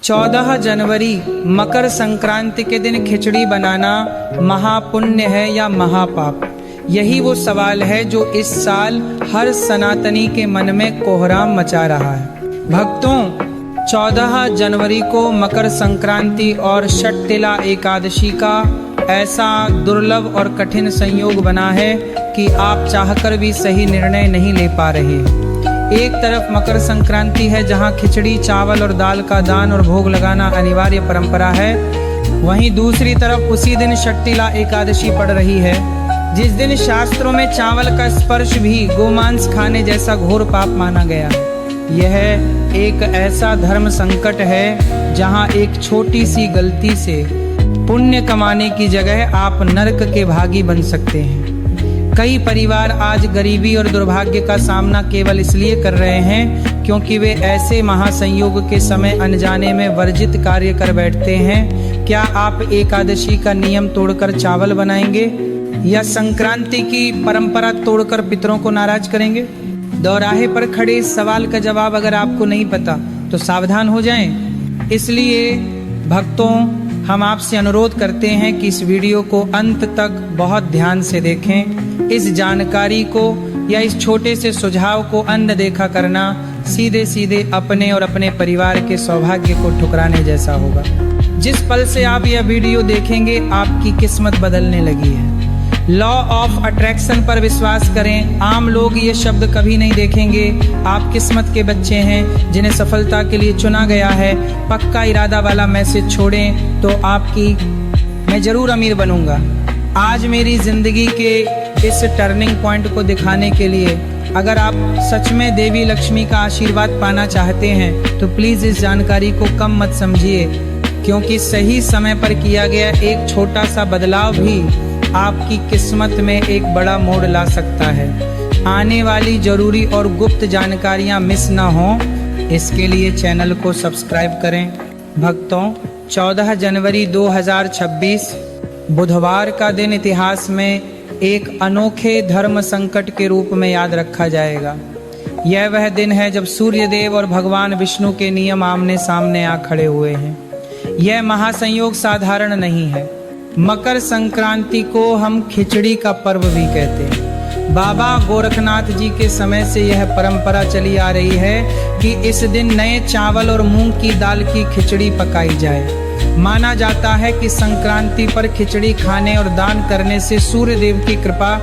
14 जनवरी मकर संक्रांति के दिन खिचड़ी बनाना महापुण्य है या महापाप? यही वो सवाल है जो इस साल हर सनातनी के मन में कोहराम मचा रहा है। भक्तों, 14 जनवरी को मकर संक्रांति और षटतिला एकादशी का ऐसा दुर्लभ और कठिन संयोग बना है कि आप चाहकर भी सही निर्णय नहीं ले पा रहे। एक तरफ मकर संक्रांति है जहां खिचड़ी, चावल और दाल का दान और भोग लगाना अनिवार्य परंपरा है, वहीं दूसरी तरफ उसी दिन षटतिला एकादशी पड़ रही है, जिस दिन शास्त्रों में चावल का स्पर्श भी गोमांस खाने जैसा घोर पाप माना गया है। यह एक ऐसा धर्म संकट है जहां एक छोटी सी गलती से पुण्य कमाने की जगह आप नरक के भागी बन सकते हैं। कई परिवार आज गरीबी और दुर्भाग्य का सामना केवल इसलिए कर रहे हैं क्योंकि वे ऐसे महासंयोग के समय अनजाने में वर्जित कार्य कर बैठते हैं। क्या आप एकादशी का नियम तोड़कर चावल बनाएंगे या संक्रांति की परंपरा तोड़कर पितरों को नाराज करेंगे? दौराहे पर खड़े इस सवाल का जवाब अगर आपको नहीं पता तो सावधान हो जाएं। इसलिए भक्तों, हम आपसे अनुरोध करते हैं कि इस वीडियो को अंत तक बहुत ध्यान से देखें। इस जानकारी को या इस छोटे से सुझाव को अनदेखा करना सीधे सीधे अपने और अपने परिवार के सौभाग्य को ठुकराने जैसा होगा। जिस पल से आप यह वीडियो देखेंगे आपकी किस्मत बदलने लगी है। लॉ ऑफ अट्रैक्शन पर विश्वास करें। आम लोग ये शब्द कभी नहीं देखेंगे। आप किस्मत के बच्चे हैं जिन्हें सफलता के लिए चुना गया है। पक्का इरादा वाला मैसेज छोड़ें तो आपकी मैं जरूर अमीर बनूंगा। आज मेरी जिंदगी के इस टर्निंग पॉइंट को दिखाने के लिए अगर आप सच में देवी लक्ष्मी का आशीर्वाद पाना चाहते हैं तो प्लीज इस जानकारी को कम मत समझिए, क्योंकि सही समय पर किया गया एक छोटा सा बदलाव भी आपकी किस्मत में एक बड़ा मोड़ ला सकता है। आने वाली जरूरी और गुप्त जानकारियां मिस ना हो, इसके लिए चैनल को सब्सक्राइब करें। भक्तों, 14 जनवरी 2026 बुधवार का दिन इतिहास में एक अनोखे धर्म संकट के रूप में याद रखा जाएगा। यह वह दिन है जब सूर्य देव और भगवान विष्णु के नियम आमने सामने आ खड़े हुए हैं। यह महासंयोग साधारण नहीं है। मकर संक्रांति को हम खिचड़ी का पर्व भी कहते हैं। बाबा गोरखनाथ जी के समय से यह परंपरा चली आ रही है कि इस दिन नए चावल और मूंग की दाल की खिचड़ी पकाई जाए। माना जाता है कि संक्रांति पर खिचड़ी खाने और दान करने से सूर्य देव की कृपा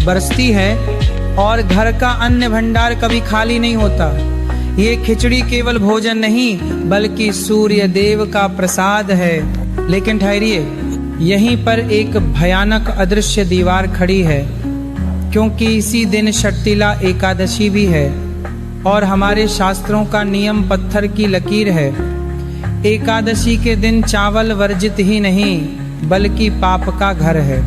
बरसती है और घर का अन्न भंडार कभी खाली नहीं होता। ये खिचड़ी केवल भोजन नहीं बल्कि सूर्य देव का प्रसाद है। लेकिन ठहरिए, यहीं पर एक भयानक अदृश्य दीवार खड़ी है, क्योंकि इसी दिन षटतिला एकादशी भी है और हमारे शास्त्रों का नियम पत्थर की लकीर है। एकादशी के दिन चावल वर्जित ही नहीं बल्कि पाप का घर है।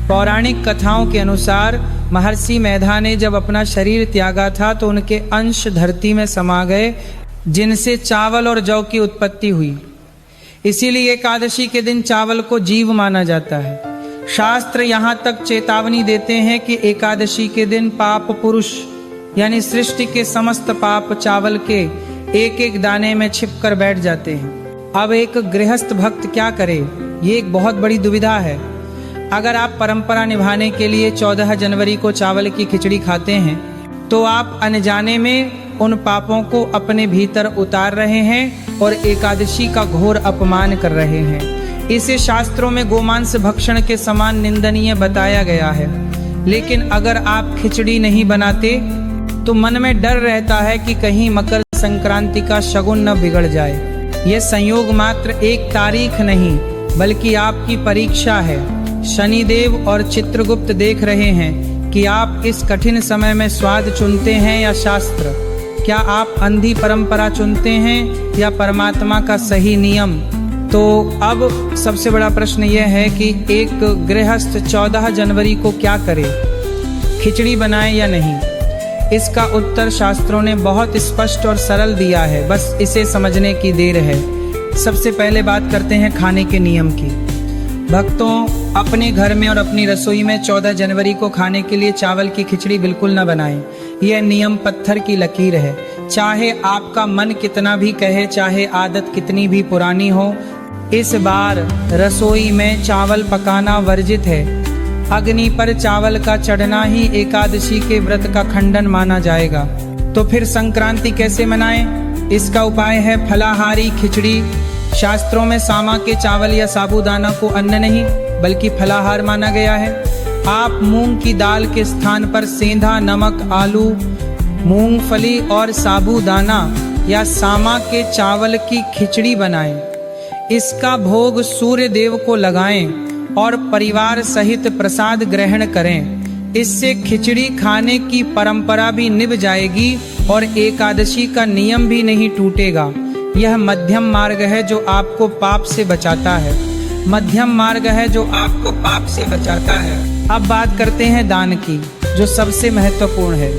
पौराणिक कथाओं के अनुसार महर्षि मेधा ने जब अपना शरीर त्यागा था तो उनके अंश धरती में समा गए, जिनसे चावल और जौ की उत्पत्ति हुई। इसीलिए एकादशी के दिन चावल को जीव माना जाता है। शास्त्र यहाँ तक चेतावनी देते हैं कि एकादशी के दिन पाप पुरुष यानी सृष्टि के समस्त पाप चावल के एक एक दाने में छिप कर बैठ जाते हैं। अब एक गृहस्थ भक्त क्या करे, ये एक बहुत बड़ी दुविधा है। अगर आप परंपरा निभाने के लिए 14 जनवरी को चावल की खिचड़ी खाते हैं तो आप अनजाने में उन पापों को अपने भीतर उतार रहे हैं और एकादशी का घोर अपमान कर रहे हैं। इसे शास्त्रों में गोमांस भक्षण के समान निंदनीय बताया गया है। लेकिन अगर आप खिचड़ी नहीं बनाते तो मन में डर रहता है कि कहीं मकर संक्रांति का शगुन न बिगड़ जाए। यह संयोग मात्र एक तारीख नहीं बल्कि आपकी परीक्षा है। शनिदेव और चित्रगुप्त देख रहे हैं कि आप इस कठिन समय में स्वाद चुनते हैं या शास्त्र। क्या आप अंधी परंपरा चुनते हैं या परमात्मा का सही नियम? तो अब सबसे बड़ा प्रश्न यह है कि एक गृहस्थ 14 जनवरी को क्या करे, खिचड़ी बनाए या नहीं? इसका उत्तर शास्त्रों ने बहुत स्पष्ट और सरल दिया है, बस इसे समझने की देर है। सबसे पहले बात करते हैं खाने के नियम की। भक्तों, अपने घर में और अपनी रसोई में 14 जनवरी को खाने के लिए चावल की खिचड़ी बिल्कुल न बनाएं। यह नियम पत्थर की लकीर है। चाहे आपका मन कितना भी कहे, चाहे आदत कितनी भी पुरानी हो, इस बार रसोई में चावल पकाना वर्जित है। अग्नि पर चावल का चढ़ना ही एकादशी के व्रत का खंडन माना जाएगा। तो फिर संक्रांति कैसे मनाएं? इसका उपाय है फलाहारी खिचड़ी। शास्त्रों में सामा के चावल या साबूदाना को अन्न नहीं बल्कि फलाहार माना गया है। आप मूंग की दाल के स्थान पर सेंधा, नमक, आलू, मूंगफली और साबूदाना या सामा के चावल की खिचड़ी बनाएं। इसका भोग सूर्य देव को लगाएं और परिवार सहित प्रसाद ग्रहण करें। इससे खिचड़ी खाने की परंपरा भी निभ जाएगी और एकादशी का नियम भी नहीं टूटेगा। यह मध्यम मार्ग है जो आपको पाप से बचाता है। मध्यम मार्ग है जो आपको पाप से बचाता है। अब बात करते हैं दान की, जो सबसे महत्वपूर्ण है।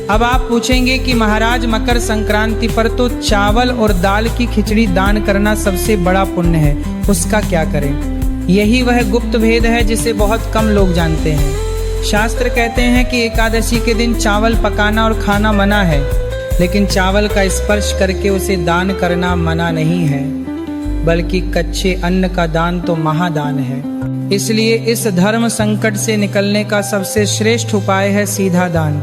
अब आप पूछेंगे कि महाराज, मकर संक्रांति पर तो चावल और दाल की खिचड़ी दान करना सबसे बड़ा पुण्य है, उसका क्या करें? यही वह गुप्त भेद है जिसे बहुत कम लोग जानते हैं। शास्त्र कहते हैं कि एकादशी के दिन चावल पकाना और खाना मना है, लेकिन चावल का स्पर्श करके उसे दान करना मना नहीं है, बल्कि कच्चे अन्न का दान तो महादान है। इसलिए इस धर्म संकट से निकलने का सबसे श्रेष्ठ उपाय है सीधा दान।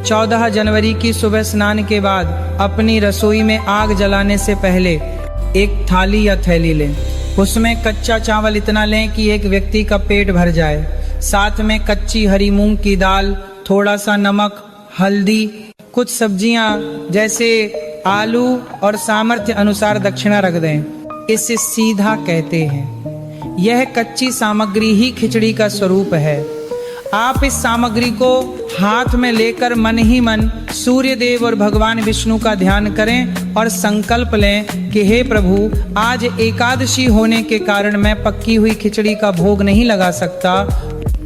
14 जनवरी की सुबह स्नान के बाद अपनी रसोई में आग जलाने से पहले एक थाली या थैली लें। उसमें कच्चा चावल इतना लें कि एक व्यक्ति का पेट भर जाए। साथ में कच्ची हरी मूंग की दाल, थोड़ा सा नमक, हल्दी, कुछ सब्जियां जैसे आलू और सामर्थ्य अनुसार दक्षिणा रख दें। इसे सीधा कहते हैं। यह कच्ची सामग्री ही खिचड़ी का स्वरूप है। आप इस सामग्री को हाथ में लेकर मन ही मन सूर्य देव और भगवान विष्णु का ध्यान करें और संकल्प लें कि हे प्रभु, आज एकादशी होने के कारण मैं पक्की हुई खिचड़ी का भोग नहीं लगा सकता,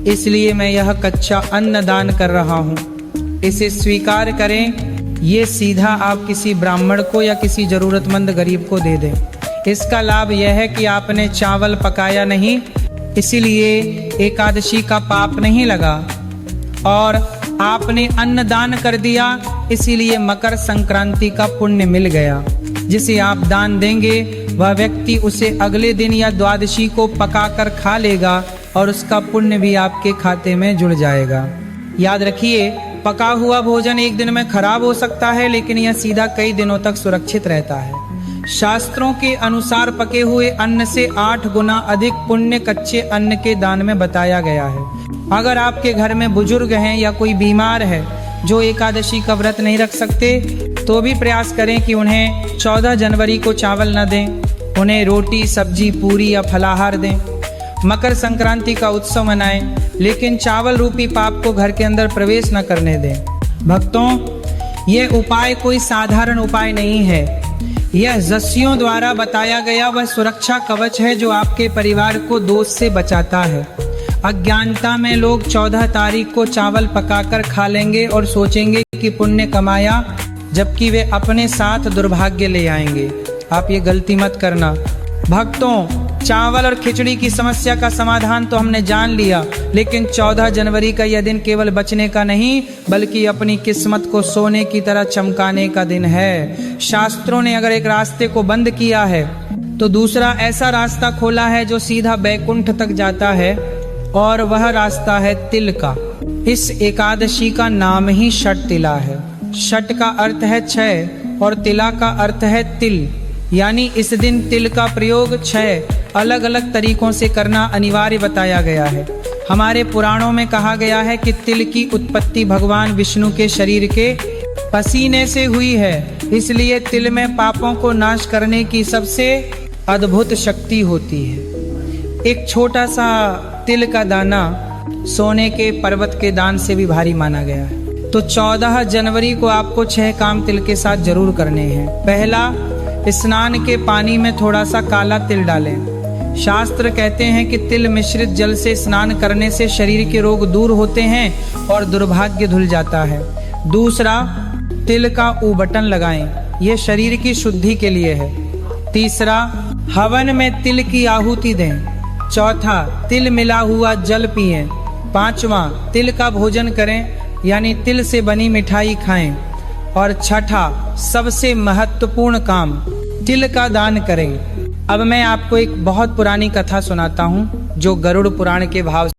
इसलिए मैं यह कच्चा अन्न दान कर रहा हूँ। इसे स्वीकार करें। ये सीधा आप किसी ब्राह्मण को या किसी जरूरतमंद गरीब को दे दें। इसका लाभ यह है कि आपने चावल पकाया नहीं, इसीलिए एकादशी का पाप नहीं लगा, और आपने अन्न दान कर दिया, इसीलिए मकर संक्रांति का पुण्य मिल गया। जिसे आप दान देंगे वह व्यक्ति उसे अगले दिन या द्वादशी को पकाकर खा लेगा और उसका पुण्य भी आपके खाते में जुड़ जाएगा। याद रखिए, पका हुआ भोजन एक दिन में खराब हो सकता है, लेकिन यह सीधा कई दिनों तक सुरक्षित रहता है। शास्त्रों के अनुसार पके हुए अन्न से 8 गुना अधिक पुण्य कच्चे अन्न के दान में बताया गया है। अगर आपके घर में बुजुर्ग हैं या कोई बीमार है जो एकादशी का व्रत नहीं रख सकते, तो भी प्रयास करें कि उन्हें 14 जनवरी को चावल न दें। उन्हें रोटी, सब्जी, पूरी या फलाहार दें। मकर संक्रांति का उत्सव मनाएं, लेकिन चावल रूपी पाप को घर के अंदर प्रवेश न करने दें। भक्तों, यह उपाय कोई साधारण उपाय नहीं है। यह ऋषियों द्वारा बताया गया वह सुरक्षा कवच है जो आपके परिवार को दोष से बचाता है। अज्ञानता में लोग 14 तारीख को चावल पकाकर खा लेंगे और सोचेंगे कि पुण्य कमाया, जबकि वे अपने साथ दुर्भाग्य ले आएंगे। आप ये गलती मत करना। भक्तों, चावल और खिचड़ी की समस्या का समाधान तो हमने जान लिया, लेकिन 14 जनवरी का यह दिन केवल बचने का नहीं, बल्कि अपनी किस्मत को सोने की तरह चमकाने का दिन है। शास्त्रों ने अगर एक रास्ते को बंद किया है, तो दूसरा ऐसा रास्ता खोला है जो सीधा बैकुंठ तक जाता है, और वह रास्ता है तिल का। इस एकादशी का नाम ही षट तिला है। षट का अर्थ है 6 और तिला का अर्थ है तिल, यानी इस दिन तिल का प्रयोग 6 अलग अलग तरीकों से करना अनिवार्य बताया गया है। हमारे पुराणों में कहा गया है कि तिल की उत्पत्ति भगवान विष्णु के शरीर के पसीने से हुई है, इसलिए तिल में पापों को नाश करने की सबसे अद्भुत शक्ति होती है। एक छोटा सा तिल का दाना सोने के पर्वत के दान से भी भारी माना गया है। तो 14 जनवरी को आपको 6 काम तिल के साथ जरूर करने हैं। पहला, स्नान के पानी में थोड़ा सा काला तिल डालें। शास्त्र कहते हैं कि तिल मिश्रित जल से स्नान करने से शरीर के रोग दूर होते हैं और दुर्भाग्य धुल जाता है। दूसरा, तिल का उबटन लगाएं, यह शरीर की शुद्धि के लिए है। तीसरा, हवन में तिल की आहुति दें। चौथा, तिल मिला हुआ जल पिएं। पांचवा, तिल का भोजन करें, यानी तिल से बनी मिठाई खाएं। और छठा सबसे महत्वपूर्ण काम, तिल का दान करें। अब मैं आपको एक बहुत पुरानी कथा सुनाता हूँ जो गरुड़ पुराण के भाव